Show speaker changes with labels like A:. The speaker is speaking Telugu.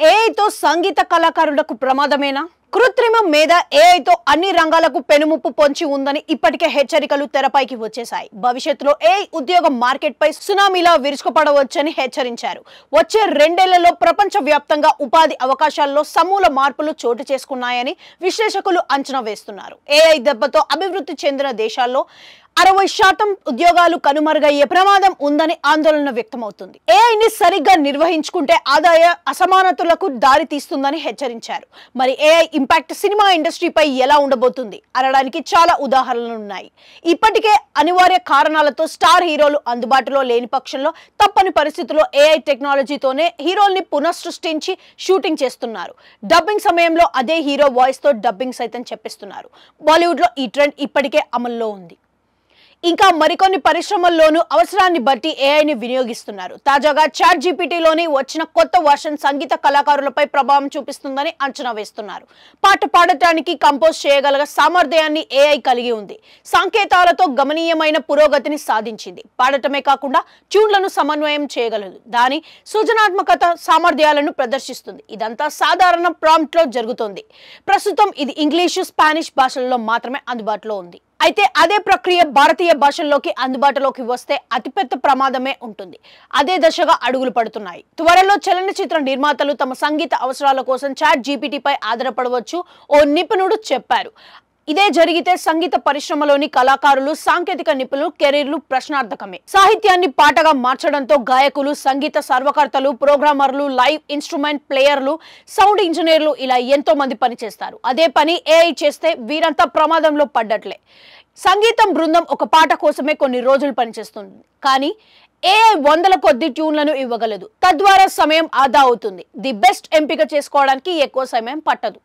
A: ఏఐతో సంగీత కళాకారులకు ప్రమాదమేనా? కృత్రిమ మేధ ఏఐతో అన్ని రంగాలకు పెనుముప్పు పొంచి ఉందని ఇప్పటికే హెచ్చరికలు తెరపైకి వచ్చేశాయి. భవిష్యత్తులో ఏఐ ఉద్యోగ మార్కెట్పై సునామీలా విరుచుకుపడవచ్చని హెచ్చరించారు. వచ్చే 2 ఏళ్లలో ప్రపంచవ్యాప్తంగా ఉపాధి అవకాశాల్లో సమూల మార్పులు చోటు చేసుకున్నాయని విశ్లేషకులు అంచనా వేస్తున్నారు. ఏఐ దెబ్బతో అభివృద్ధి చెందిన దేశాల్లో 60% ఉద్యోగాలు కనుమరుగయ్యే ప్రమాదం ఉందని ఆందోళన వ్యక్తమవుతుంది. ఏఐని సరిగ్గా నిర్వహించుకుంటే ఆదాయ అసమానతలకు దారి తీస్తుందని హెచ్చరించారు. మరి ఏఐ ఇంపాక్ట్ సినిమా ఇండస్ట్రీపై ఎలా ఉండబోతుంది అనడానికి చాలా ఉదాహరణలు ఉన్నాయి. ఇప్పటికే అనివార్య కారణాలతో స్టార్ హీరోలు అందుబాటులో లేని పక్షంలో తప్పని పరిస్థితుల్లో ఏఐ టెక్నాలజీతోనే హీరోల్ని పునఃసృష్టించి షూటింగ్ చేస్తున్నారు. డబ్బింగ్ సమయంలో అదే హీరో వాయిస్ తో డబ్బింగ్ సైతం చెప్పిస్తున్నారు. బాలీవుడ్ లో ఈ ట్రెండ్ ఇప్పటికే అమల్లో ఉంది. ఇంకా మరికొన్ని పరిశ్రమల్లోనూ అవసరాన్ని బట్టి ఏఐని వినియోగిస్తున్నారు. తాజాగా చాట్ జీపీటీలోని వచ్చిన కొత్త వర్షన్ సంగీత కళాకారులపై ప్రభావం చూపిస్తుందని అంచనా వేస్తున్నారు. పాట పాడటానికి కంపోజ్ చేయగల సామర్థ్యాన్ని ఏఐ కలిగి ఉంది. సంకేతాలతో గమనీయమైన పురోగతిని సాధించింది. పాడటమే కాకుండా ట్యూన్లను సమన్వయం చేయగలదు. దాని సృజనాత్మకత సామర్థ్యాలను ప్రదర్శిస్తుంది. ఇదంతా సాధారణ ప్రాంప్ట్ లో జరుగుతుంది. ప్రస్తుతం ఇది ఇంగ్లీషు, స్పానిష్ భాషల్లో మాత్రమే అందుబాటులో ఉంది. అయితే అదే ప్రక్రియ భారతీయ భాషల్లోకి అందుబాటులోకి వస్తే అతిపెద్ద ప్రమాదమే ఉంటుంది. అదే దశగా అడుగులు పడుతున్నాయి. త్వరలో చలనచిత్ర నిర్మాతలు తమ సంగీత అవసరాల కోసం చాట్ జీపీటీపై ఆధారపడవచ్చు ఓ నిపుణుడు చెప్పారు. ఇదే జరిగితే సంగీత పరిశ్రమలోని కళాకారులు, సాంకేతిక నిపుణులు కెరీర్లు ప్రశ్నార్థకమే. సాహిత్యాన్ని పాటగా మార్చడంతో గాయకులు, సంగీత సర్వకర్తలు, ప్రోగ్రామర్లు, లైవ్ ఇన్స్ట్రుమెంట్ ప్లేయర్లు, సౌండ్ ఇంజనీర్లు ఇలా ఎంతో మంది పనిచేస్తారు. అదే పని ఏఐ చేస్తే వీరంతా ప్రమాదంలో పడ్డట్లే. సంగీతం బృందం ఒక పాట కోసమే కొన్ని రోజులు పనిచేస్తుంది. కానీ ఏఐ వందల కొద్ది ట్యూన్లను ఇవ్వగలదు. తద్వారా సమయం ఆదా అవుతుంది. ది బెస్ట్ ఎంపిక చేసుకోవడానికి ఎక్కువ సమయం పట్టదు.